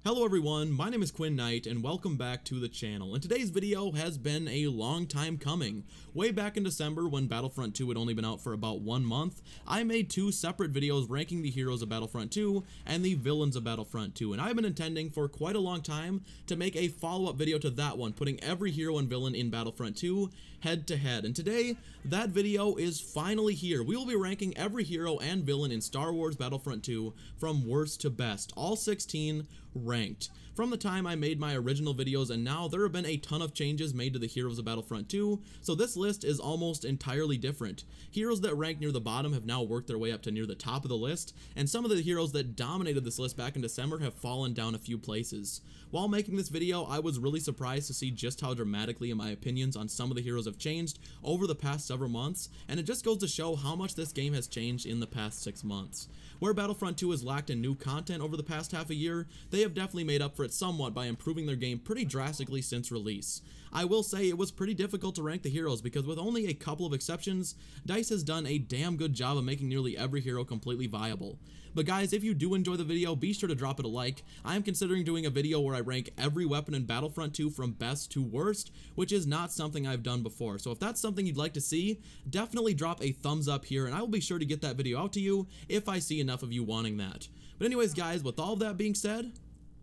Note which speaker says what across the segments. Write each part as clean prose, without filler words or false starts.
Speaker 1: Hello everyone, my name is Quinn Knight and welcome back to the channel. And today's video has been a long time coming. Way back in December when Battlefront 2 had only been out for about 1 month, I made 2 separate videos ranking the heroes of Battlefront 2 and the villains of Battlefront 2. And I've been intending for quite a long time to make a follow-up video to that one, putting every hero and villain in Battlefront 2 head to head. And today, that video is finally here. We will be ranking every hero and villain in Star Wars Battlefront 2 from worst to best, all 16 ranked. From the time I made my original videos and now, there have been a ton of changes made to the heroes of Battlefront 2, so this list is almost entirely different. Heroes that rank near the bottom have now worked their way up to near the top of the list, and some of the heroes that dominated this list back in December have fallen down a few places. While making this video, I was really surprised to see just how dramatically my opinions on some of the heroes have changed over the past several months, and it just goes to show how much this game has changed in the past 6 months. Where Battlefront 2 has lacked in new content over the past half a year, they have definitely made up for it somewhat by improving their game pretty drastically since release. I will say it was pretty difficult to rank the heroes because with only a couple of exceptions, DICE has done a damn good job of making nearly every hero completely viable. But guys, if you do enjoy the video, be sure to drop it a like. I am considering doing a video where I rank every weapon in Battlefront 2 from best to worst, which is not something I've done before. So if that's something you'd like to see, definitely drop a thumbs up here and I will be sure to get that video out to you if I see enough of you wanting that. But anyways guys, with all of that being said,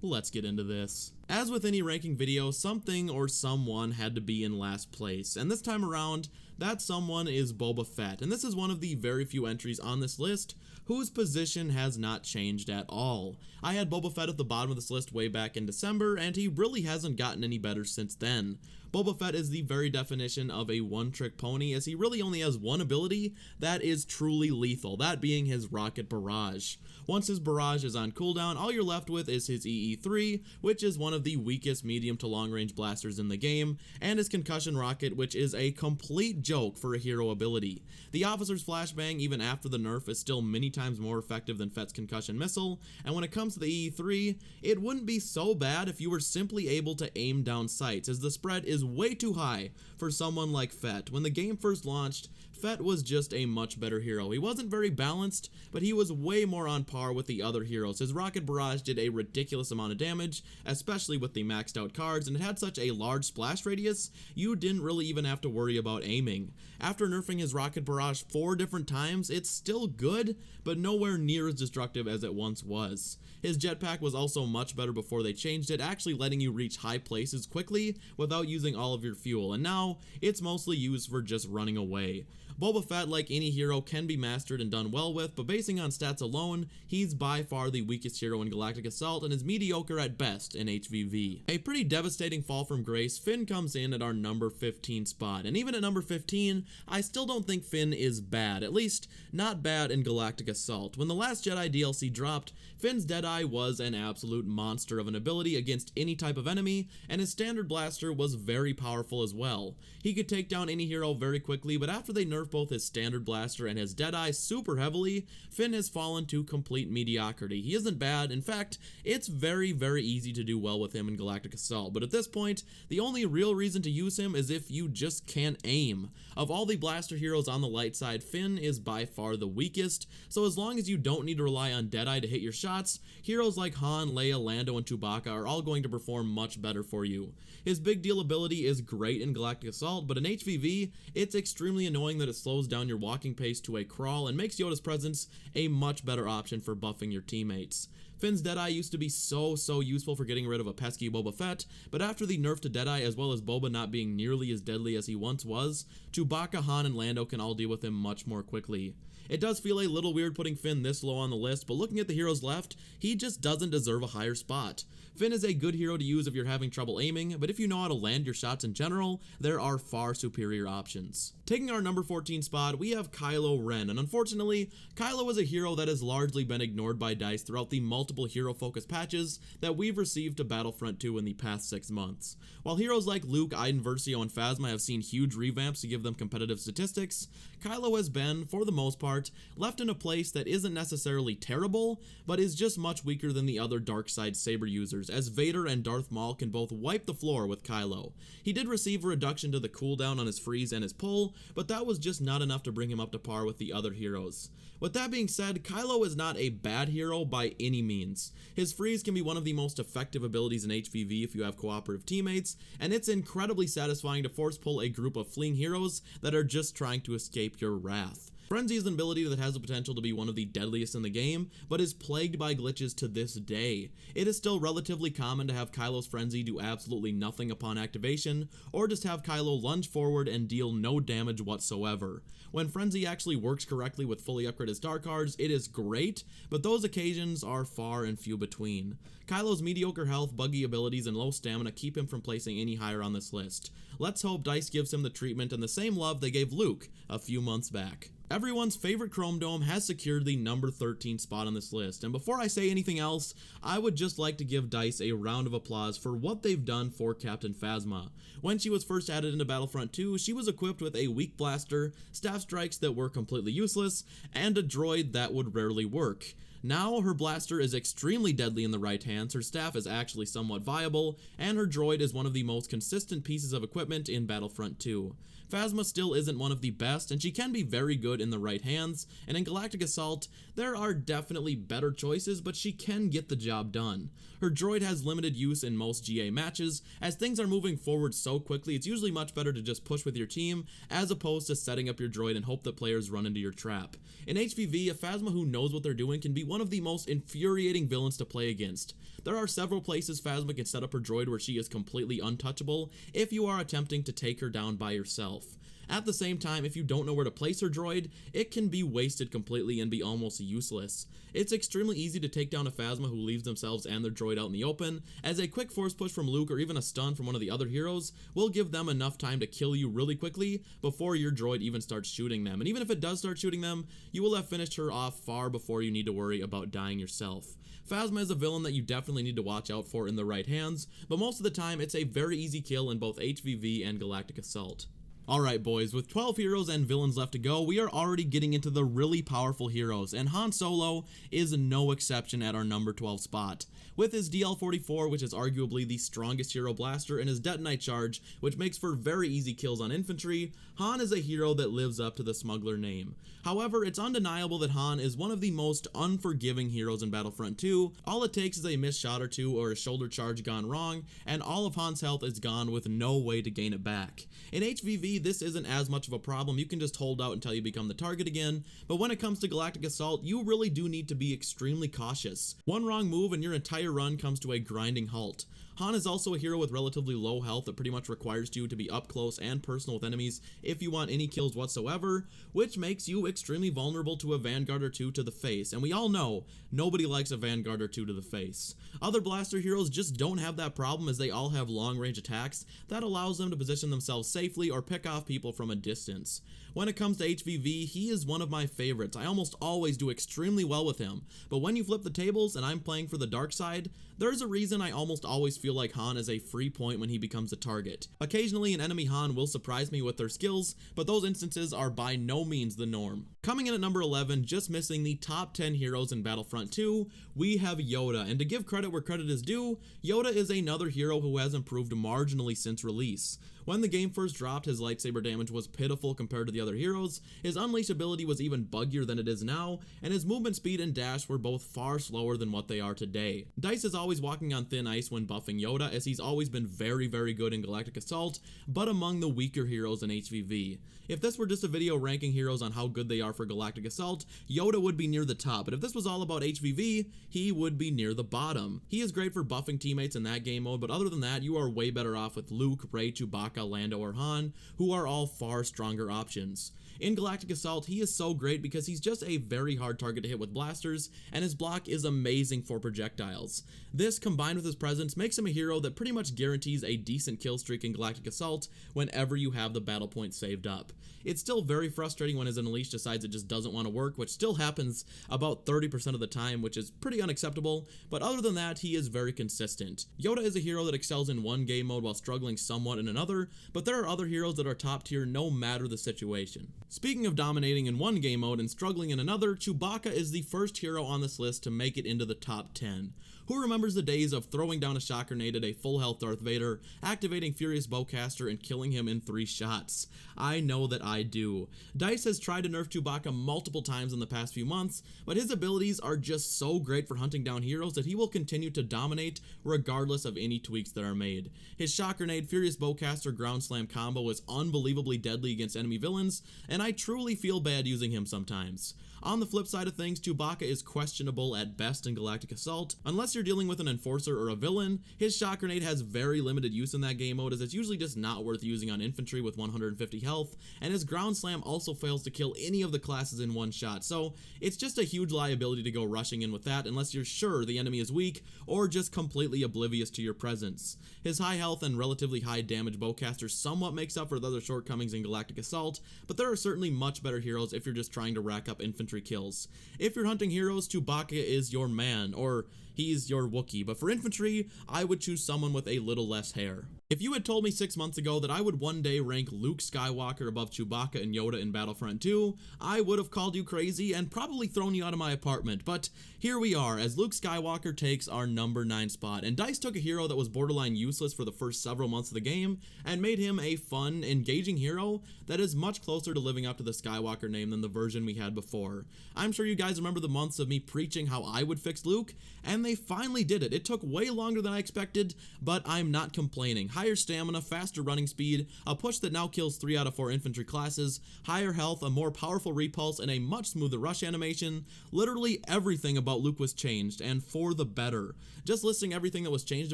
Speaker 1: let's get into this. As with any ranking video, something or someone had to be in last place, and this time around, that someone is Boba Fett, and this is one of the very few entries on this list whose position has not changed at all. I had Boba Fett at the bottom of this list way back in December, and he really hasn't gotten any better since then. Boba Fett is the very definition of a one-trick pony, as he really only has one ability that is truly lethal, that being his rocket barrage. Once his barrage is on cooldown, all you're left with is his EE3, which is one of the weakest medium to long-range blasters in the game, and his concussion rocket, which is a complete joke for a hero ability. The officer's flashbang, even after the nerf, is still many times more effective than Fett's concussion missile, and when it comes to the EE3, it wouldn't be so bad if you were simply able to aim down sights, as the spread is way too high for someone like Fett. When the game first launched, Fett was just a much better hero. He wasn't very balanced, but he was way more on par with the other heroes. His rocket barrage did a ridiculous amount of damage, especially with the maxed out cards, and it had such a large splash radius, you didn't really even have to worry about aiming. After nerfing his rocket barrage 4 different times, it's still good, but nowhere near as destructive as it once was. His jetpack was also much better before they changed it, actually letting you reach high places quickly without using all of your fuel, and now it's mostly used for just running away. Boba Fett, like any hero, can be mastered and done well with, but basing on stats alone, he's by far the weakest hero in Galactic Assault and is mediocre at best in HVV. A pretty devastating fall from grace, Finn comes in at our number 15 spot, and even at number 15, I still don't think Finn is bad, at least not bad in Galactic Assault. When the Last Jedi DLC dropped, Finn's Deadeye was an absolute monster of an ability against any type of enemy, and his standard blaster was very powerful as well. He could take down any hero very quickly, but after they nerfed both his standard blaster and his Deadeye super heavily, Finn has fallen to complete mediocrity. He isn't bad, in fact, it's very easy to do well with him in Galactic Assault, but at this point, the only real reason to use him is if you just can't aim. Of all the blaster heroes on the light side, Finn is by far the weakest, so as long as you don't need to rely on Deadeye to hit your shots, heroes like Han, Leia, Lando, and Chewbacca are all going to perform much better for you. His big deal ability is great in Galactic Assault, but in HVV, it's extremely annoying that it slows down your walking pace to a crawl and makes Yoda's presence a much better option for buffing your teammates. Finn's Deadeye used to be so useful for getting rid of a pesky Boba Fett, but after the nerf to Deadeye as well as Boba not being nearly as deadly as he once was, Chewbacca, Han, and Lando can all deal with him much more quickly. It does feel a little weird putting Finn this low on the list, but looking at the heroes left, he just doesn't deserve a higher spot. Finn is a good hero to use if you're having trouble aiming, but if you know how to land your shots in general, there are far superior options. Taking our number 14 spot, we have Kylo Ren, and unfortunately, Kylo is a hero that has largely been ignored by DICE throughout the multiple hero-focused patches that we've received to Battlefront 2 in the past 6 months. While heroes like Luke, Iden Versio, and Phasma have seen huge revamps to give them competitive statistics, Kylo has been, for the most part, left in a place that isn't necessarily terrible, but is just much weaker than the other dark side saber users, as Vader and Darth Maul can both wipe the floor with Kylo. He did receive a reduction to the cooldown on his freeze and his pull, but that was just not enough to bring him up to par with the other heroes. With that being said, Kylo is not a bad hero by any means. His freeze can be one of the most effective abilities in HVV if you have cooperative teammates, and it's incredibly satisfying to force pull a group of fleeing heroes that are just trying to escape your wrath. Frenzy is an ability that has the potential to be one of the deadliest in the game, but is plagued by glitches to this day. It is still relatively common to have Kylo's Frenzy do absolutely nothing upon activation, or just have Kylo lunge forward and deal no damage whatsoever. When Frenzy actually works correctly with fully upgraded star cards, it is great, but those occasions are far and few between. Kylo's mediocre health, buggy abilities, and low stamina keep him from placing any higher on this list. Let's hope DICE gives him the treatment and the same love they gave Luke a few months back. Everyone's favorite Chrome Dome has secured the number 13 spot on this list, and before I say anything else, I would just like to give DICE a round of applause for what they've done for Captain Phasma. When she was first added into Battlefront 2, she was equipped with a weak blaster, staff strikes that were completely useless, and a droid that would rarely work. Now, her blaster is extremely deadly in the right hands, her staff is actually somewhat viable, and her droid is one of the most consistent pieces of equipment in Battlefront 2. Phasma still isn't one of the best, and she can be very good in the right hands, and in Galactic Assault, there are definitely better choices, but she can get the job done. Her droid has limited use in most GA matches. As things are moving forward so quickly, it's usually much better to just push with your team, as opposed to setting up your droid and hope that players run into your trap. In HVV, a Phasma who knows what they're doing can be one of the most infuriating villains to play against. There are several places Phasma can set up her droid where she is completely untouchable if you are attempting to take her down by yourself. At the same time, if you don't know where to place her droid, it can be wasted completely and be almost useless. It's extremely easy to take down a Phasma who leaves themselves and their droid out in the open, as a quick force push from Luke or even a stun from one of the other heroes will give them enough time to kill you really quickly before your droid even starts shooting them. And even if it does start shooting them, you will have finished her off far before you need to worry about dying yourself. Phasma is a villain that you definitely need to watch out for in the right hands, but most of the time it's a very easy kill in both HVV and Galactic Assault. Alright boys, with 12 heroes and villains left to go, we are already getting into the really powerful heroes, and Han Solo is no exception at our number 12 spot. With his DL-44, which is arguably the strongest hero blaster, and his Detonite Charge, which makes for very easy kills on infantry, Han is a hero that lives up to the smuggler name. However, it's undeniable that Han is one of the most unforgiving heroes in Battlefront 2. All it takes is a missed shot or two or a shoulder charge gone wrong, and all of Han's health is gone with no way to gain it back. In HVV, this isn't as much of a problem. You can just hold out until you become the target again, but when it comes to Galactic Assault, you really do need to be extremely cautious. One wrong move and your entire run comes to a grinding halt. Han is also a hero with relatively low health that pretty much requires you to be up close and personal with enemies if you want any kills whatsoever, which makes you extremely vulnerable to a Vanguard or two to the face, and we all know nobody likes a Vanguard or two to the face. Other blaster heroes just don't have that problem, as they all have long range attacks that allows them to position themselves safely or pick off people from a distance. When it comes to HVV, he is one of my favorites. I almost always do extremely well with him, but when you flip the tables and I'm playing for the dark side, there's a reason I almost always feel like Han is a free point when he becomes a target. Occasionally an enemy Han will surprise me with their skills, but those instances are by no means the norm. Coming in at number 11, just missing the top 10 heroes in Battlefront 2, we have Yoda, and to give credit where credit is due, Yoda is another hero who has improved marginally since release. When the game first dropped, his lightsaber damage was pitiful compared to the other heroes, his unleash ability was even buggier than it is now, and his movement speed and dash were both far slower than what they are today. DICE is always walking on thin ice when buffing Yoda, as he's always been very good in Galactic Assault, but among the weaker heroes in HVV. If this were just a video ranking heroes on how good they are for Galactic Assault, Yoda would be near the top, but if this was all about HVV, he would be near the bottom. He is great for buffing teammates in that game mode, but other than that, you are way better off with Luke, Rey, Chewbacca, Lando, or Han, who are all far stronger options. In Galactic Assault, he is so great because he's just a very hard target to hit with blasters, and his block is amazing for projectiles. This, combined with his presence, makes him a hero that pretty much guarantees a decent kill streak in Galactic Assault whenever you have the battle point saved up. It's still very frustrating when his Unleash decides it just doesn't want to work, which still happens about 30% of the time, which is pretty unacceptable, but other than that, he is very consistent. Yoda is a hero that excels in one game mode while struggling somewhat in another, but there are other heroes that are top tier no matter the situation. Speaking of dominating in one game mode and struggling in another, Chewbacca is the first hero on this list to make it into the top 10. Who remembers the days of throwing down a shock grenade at a full health Darth Vader, activating Furious Bowcaster, and killing him in 3 shots? I know that I do. DICE has tried to nerf Chewbacca multiple times in the past few months, but his abilities are just so great for hunting down heroes that he will continue to dominate regardless of any tweaks that are made. His shock grenade, Furious Bowcaster, ground slam combo is unbelievably deadly against enemy villains, and I truly feel bad using him sometimes. On the flip side of things, Chewbacca is questionable at best in Galactic Assault. Unless you're dealing with an enforcer or a villain, his shock grenade has very limited use in that game mode, as it's usually just not worth using on infantry with 150 health, and his ground slam also fails to kill any of the classes in one shot, so it's just a huge liability to go rushing in with that unless you're sure the enemy is weak or just completely oblivious to your presence. His high health and relatively high damage bowcaster somewhat makes up for the other shortcomings in Galactic Assault, but there are certainly much better heroes if you're just trying to rack up infantry kills. If you're hunting heroes, Chewbacca is your man, or he's your Wookiee, but for infantry, I would choose someone with a little less hair. If you had told me 6 months ago that I would one day rank Luke Skywalker above Chewbacca and Yoda in Battlefront II, I would have called you crazy and probably thrown you out of my apartment, but here we are as Luke Skywalker takes our number 9 spot, and DICE took a hero that was borderline useless for the first several months of the game and made him a fun, engaging hero that is much closer to living up to the Skywalker name than the version we had before. I'm sure you guys remember the months of me preaching how I would fix Luke, and they finally did it. It took way longer than I expected, but I'm not complaining. Higher stamina, faster running speed, a push that now kills 3 out of 4 infantry classes, higher health, a more powerful repulse, and a much smoother rush animation. Literally everything about Luke was changed, and for the better. Just listing everything that was changed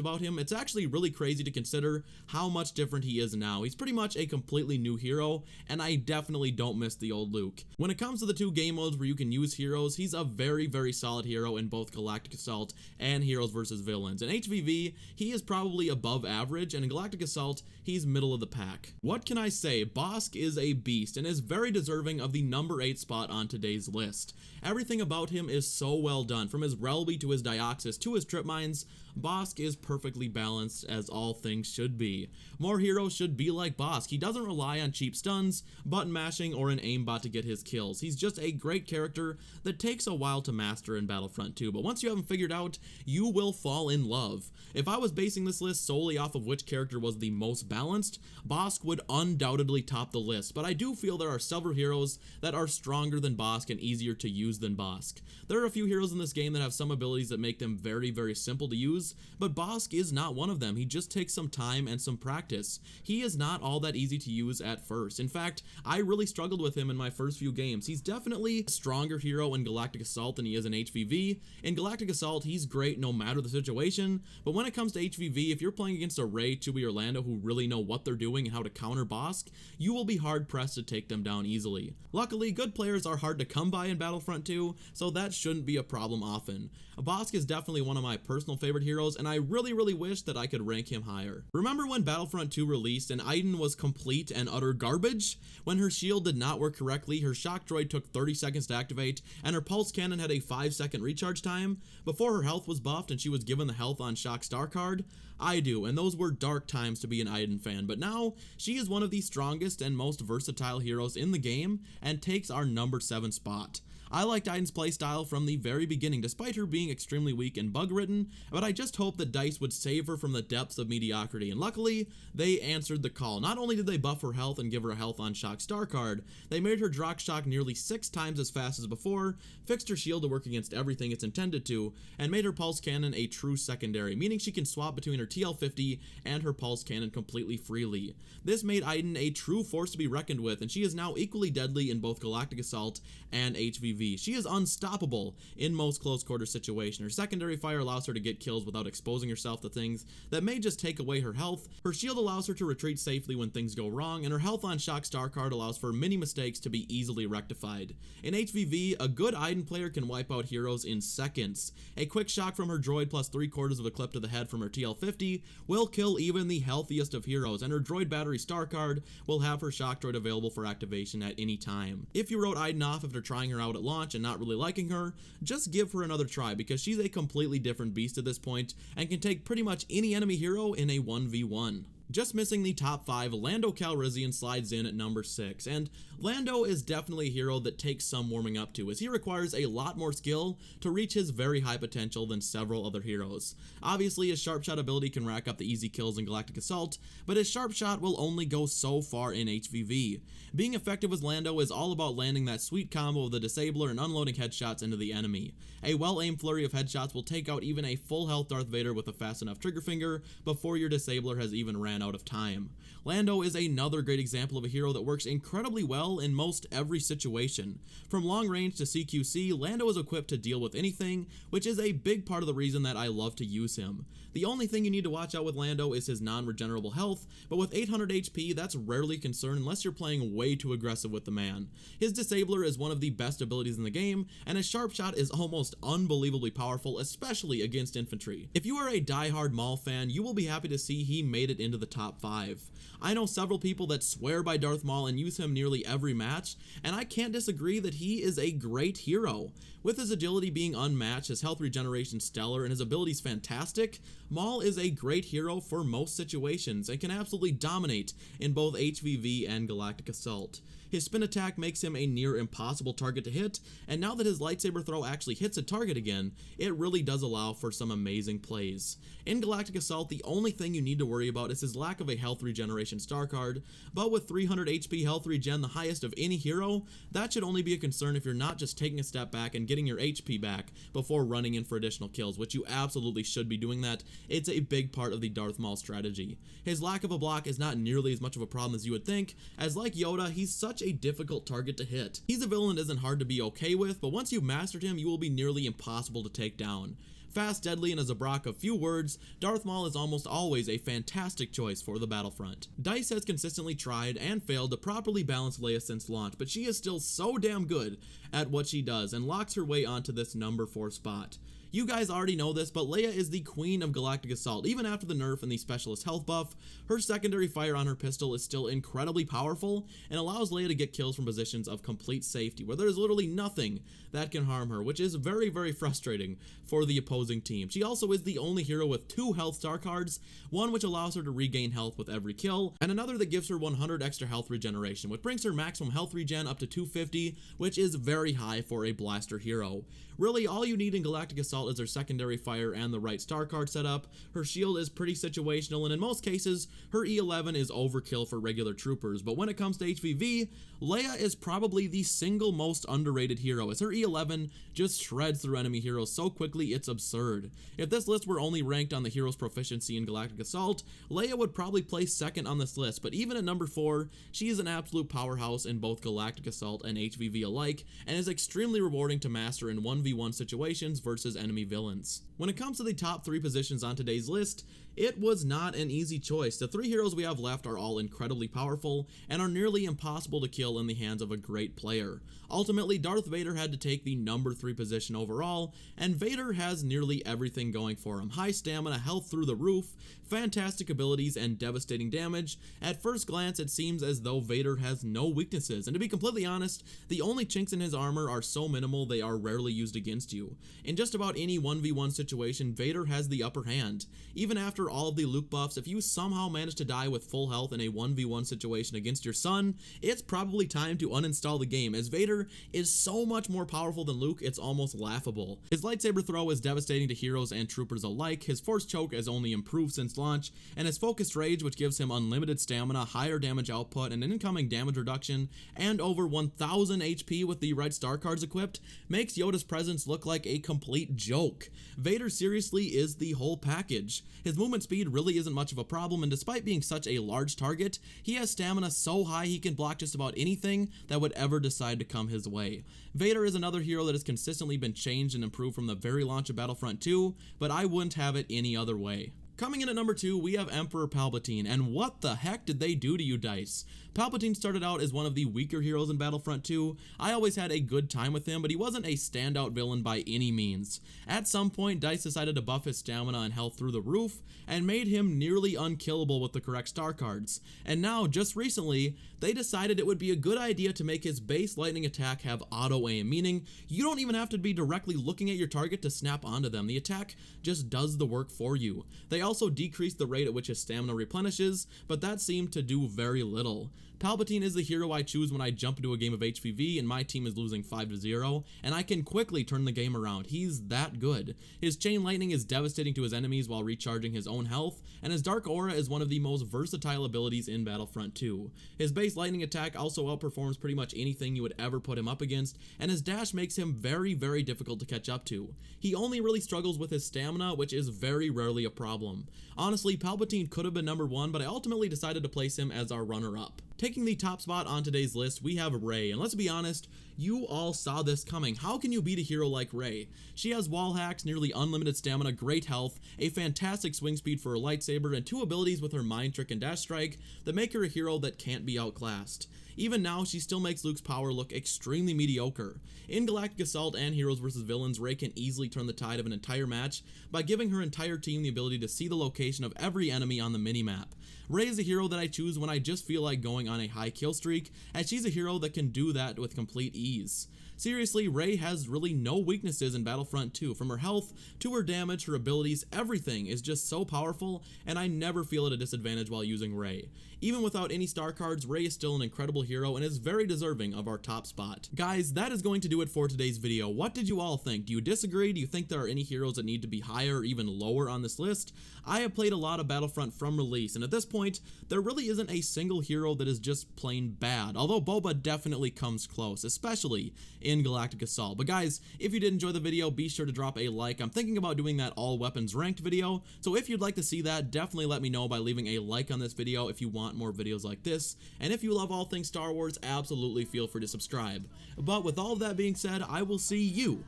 Speaker 1: about him, it's actually really crazy to consider how much different he is now. He's pretty much a completely new hero, and I definitely don't miss the old Luke. When it comes to the 2 game modes where you can use heroes, he's a very, very solid hero in both Galactic Assault and Heroes vs. Villains. In HVV, he is probably above average, and in Galactic Assault, he's middle of the pack. What can I say? Bossk is a beast and is very deserving of the number 8 spot on today's list. Everything about him is so well done, from his Relby to his Dioxis to his trip mines. Bossk is perfectly balanced, as all things should be. More heroes should be like Bossk. He doesn't rely on cheap stuns, button mashing, or an aimbot to get his kills. He's just a great character that takes a while to master in Battlefront 2, but once you have him figured out, you will fall in love. If I was basing this list solely off of which character was the most balanced, Bossk would undoubtedly top the list, but I do feel there are several heroes that are stronger than Bossk and easier to use than Bossk. There are a few heroes in this game that have some abilities that make them very, very simple to use, but Bossk is not one of them. He just takes some time and some practice. He is not all that easy to use at first. In fact, I really struggled with him in my first few games. He's definitely a stronger hero in Galactic Assault than he is in HVV. In Galactic Assault, he's great no matter the situation, but when it comes to HVV, if you're playing against a Rey, Chewie, or Lando who really know what they're doing and how to counter Bossk, you will be hard-pressed to take them down easily. Luckily, good players are hard to come by in Battlefront 2, so that shouldn't be a problem often. Bossk is definitely one of my personal favorite heroes, and I really wish that I could rank him higher. Remember when Battlefront 2 released and Iden was complete and utter garbage? When her shield did not work correctly, her shock droid took 30 seconds to activate, and her pulse cannon had a 5-second recharge time? Before her health was buffed and she was given the health on shock star card? I do, and those were dark times to be an Iden fan, but now she is one of the strongest and most versatile heroes in the game and takes our number 7 spot. I liked Iden's playstyle from the very beginning, despite her being extremely weak and bug-ridden, but I just hoped that DICE would save her from the depths of mediocrity, and luckily, they answered the call. Not only did they buff her health and give her a health on shock star card, they made her drock shock nearly 6 times as fast as before, fixed her shield to work against everything it's intended to, and made her pulse cannon a true secondary, meaning she can swap between her TL50 and her pulse cannon completely freely. This made Iden a true force to be reckoned with, and she is now equally deadly in both Galactic Assault and HVV. She is unstoppable in most close quarter situations. Her secondary fire allows her to get kills without exposing herself to things that may just take away her health. Her shield allows her to retreat safely when things go wrong, and her health on shock star card allows for many mistakes to be easily rectified. In HVV, a good Iden player can wipe out heroes in seconds. A quick shock from her droid plus 3/4 of a clip to the head from her TL50 will kill even the healthiest of heroes, and her droid battery star card will have her shock droid available for activation at any time. If you wrote Iden off after trying her out at launch and not really liking her, just give her another try, because she's a completely different beast at this point and can take pretty much any enemy hero in a 1v1. Just missing the top 5, Lando Calrissian slides in at number 6, and Lando is definitely a hero that takes some warming up to, as he requires a lot more skill to reach his very high potential than several other heroes. Obviously, his sharp shot ability can rack up the easy kills in Galactic Assault, but his sharp shot will only go so far in HVV. Being effective as Lando is all about landing that sweet combo of the disabler and unloading headshots into the enemy. A well-aimed flurry of headshots will take out even a full health Darth Vader with a fast enough trigger finger before your disabler has even ran out of time. Lando is another great example of a hero that works incredibly well in most every situation. From long range to CQC, Lando is equipped to deal with anything, which is a big part of the reason that I love to use him. The only thing you need to watch out with Lando is his non-regenerable health, but with 800 HP, that's rarely a concern unless you're playing way too aggressive with the man. His disabler is one of the best abilities in the game, and his sharp shot is almost unbelievably powerful, especially against infantry. If you are a die-hard Maul fan, you will be happy to see he made it into the top 5. I know several people that swear by Darth Maul and use him nearly every match, and I can't disagree that he is a great hero. With his agility being unmatched, his health regeneration stellar, and his abilities fantastic, Maul is a great hero for most situations and can absolutely dominate in both HVV and Galactic Assault. His spin attack makes him a near impossible target to hit, and now that his lightsaber throw actually hits a target again, it really does allow for some amazing plays. In Galactic Assault, the only thing you need to worry about is his lack of a health regeneration star card, but with 300 HP health regen, the highest of any hero, that should only be a concern if you're not just taking a step back and getting your HP back before running in for additional kills, which you absolutely should be doing that. It's a big part of the Darth Maul strategy. His lack of a block is not nearly as much of a problem as you would think, as like Yoda, he's such a difficult target to hit. He's a villain that isn't hard to be okay with, but once you've mastered him, you will be nearly impossible to take down. Fast, deadly, and as a Brock of few words, Darth Maul is almost always a fantastic choice for the battlefront. DICE has consistently tried and failed to properly balance Leia since launch, but she is still so damn good at what she does and locks her way onto this number 4 spot. You guys already know this, but Leia is the queen of Galactic Assault. Even after the nerf and the specialist health buff, her secondary fire on her pistol is still incredibly powerful and allows Leia to get kills from positions of complete safety, where there's literally nothing that can harm her, which is very, very frustrating for the opposing team. She also is the only hero with 2 health star cards, one which allows her to regain health with every kill, and another that gives her 100 extra health regeneration, which brings her maximum health regen up to 250, which is very high for a blaster hero. Really, all you need in Galactic Assault is her secondary fire and the right star card setup. Her shield is pretty situational, and in most cases, her E11 is overkill for regular troopers, but when it comes to HVV, Leia is probably the single most underrated hero, as her E11 just shreds through enemy heroes so quickly it's absurd. If this list were only ranked on the hero's proficiency in Galactic Assault, Leia would probably place second on this list, but even at number 4, she is an absolute powerhouse in both Galactic Assault and HVV alike, and is extremely rewarding to master in 1v1 situations versus enemy villains. When it comes to the top 3 positions on today's list, it was not an easy choice. The 3 heroes we have left are all incredibly powerful and are nearly impossible to kill in the hands of a great player. Ultimately, Darth Vader had to take the number 3 position overall, and Vader has nearly everything going for him. High stamina, health through the roof, fantastic abilities, and devastating damage. At first glance, it seems as though Vader has no weaknesses, and to be completely honest, the only chinks in his armor are so minimal they are rarely used against you. In just about any 1v1 situation, Vader has the upper hand. Even after all of the Luke buffs, if you somehow manage to die with full health in a 1v1 situation against your son, it's probably time to uninstall the game, as Vader is so much more powerful than Luke, it's almost laughable. His lightsaber throw is devastating to heroes and troopers alike, his force choke has only improved since launch, and his focused rage, which gives him unlimited stamina, higher damage output, and an incoming damage reduction, and over 1000 HP with the red star cards equipped, makes Yoda's presence look like a complete joke. Vader seriously is the whole package. His movement speed really isn't much of a problem, and despite being such a large target, he has stamina so high he can block just about anything that would ever decide to come his way. Vader is another hero that has consistently been changed and improved from the very launch of Battlefront II, but I wouldn't have it any other way. Coming in at number 2, we have Emperor Palpatine, and what the heck did they do to you, DICE? Palpatine started out as one of the weaker heroes in Battlefront 2. I always had a good time with him, but he wasn't a standout villain by any means. At some point, DICE decided to buff his stamina and health through the roof, and made him nearly unkillable with the correct star cards. And now, just recently, they decided it would be a good idea to make his base lightning attack have auto-aim, meaning you don't even have to be directly looking at your target to snap onto them. The attack just does the work for you. They also decreased the rate at which his stamina replenishes, but that seemed to do very little. Palpatine is the hero I choose when I jump into a game of HVV and my team is losing 5-0, and I can quickly turn the game around. He's that good. His chain lightning is devastating to his enemies while recharging his own health, and his dark aura is one of the most versatile abilities in Battlefront 2. His base lightning attack also outperforms pretty much anything you would ever put him up against, and his dash makes him very, very difficult to catch up to. He only really struggles with his stamina, which is very rarely a problem. Honestly, Palpatine could have been number 1, but I ultimately decided to place him as our runner-up. Taking the top spot on today's list, we have Rey, and let's be honest, you all saw this coming. How can you beat a hero like Rey? She has wall hacks, nearly unlimited stamina, great health, a fantastic swing speed for her lightsaber, and 2 abilities with her mind trick and dash strike that make her a hero that can't be outclassed. Even now, she still makes Luke's power look extremely mediocre. In Galactic Assault and Heroes vs. Villains, Rey can easily turn the tide of an entire match by giving her entire team the ability to see the location of every enemy on the minimap. Rey is a hero that I choose when I just feel like going on a high kill streak, as she's a hero that can do that with complete ease. Seriously, Rey has really no weaknesses in Battlefront 2. From her health to her damage, her abilities, everything is just so powerful, and I never feel at a disadvantage while using Rey. Even without any star cards, Rey is still an incredible hero and is very deserving of our top spot. Guys, that is going to do it for today's video. What did you all think? Do you disagree? Do you think there are any heroes that need to be higher or even lower on this list? I have played a lot of Battlefront from release, and at this point, there really isn't a single hero that is just plain bad, although Boba definitely comes close, especially in Galactic Assault. But guys, if you did enjoy the video, be sure to drop a like. I'm thinking about doing that all weapons ranked video, so if you'd like to see that, definitely let me know by leaving a like on this video if you want more videos like this, and if you love all things Star Wars, absolutely feel free to subscribe. But with all of that being said, I will see you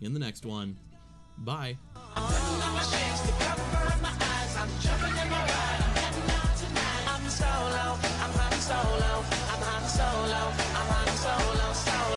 Speaker 1: in the next one. Bye.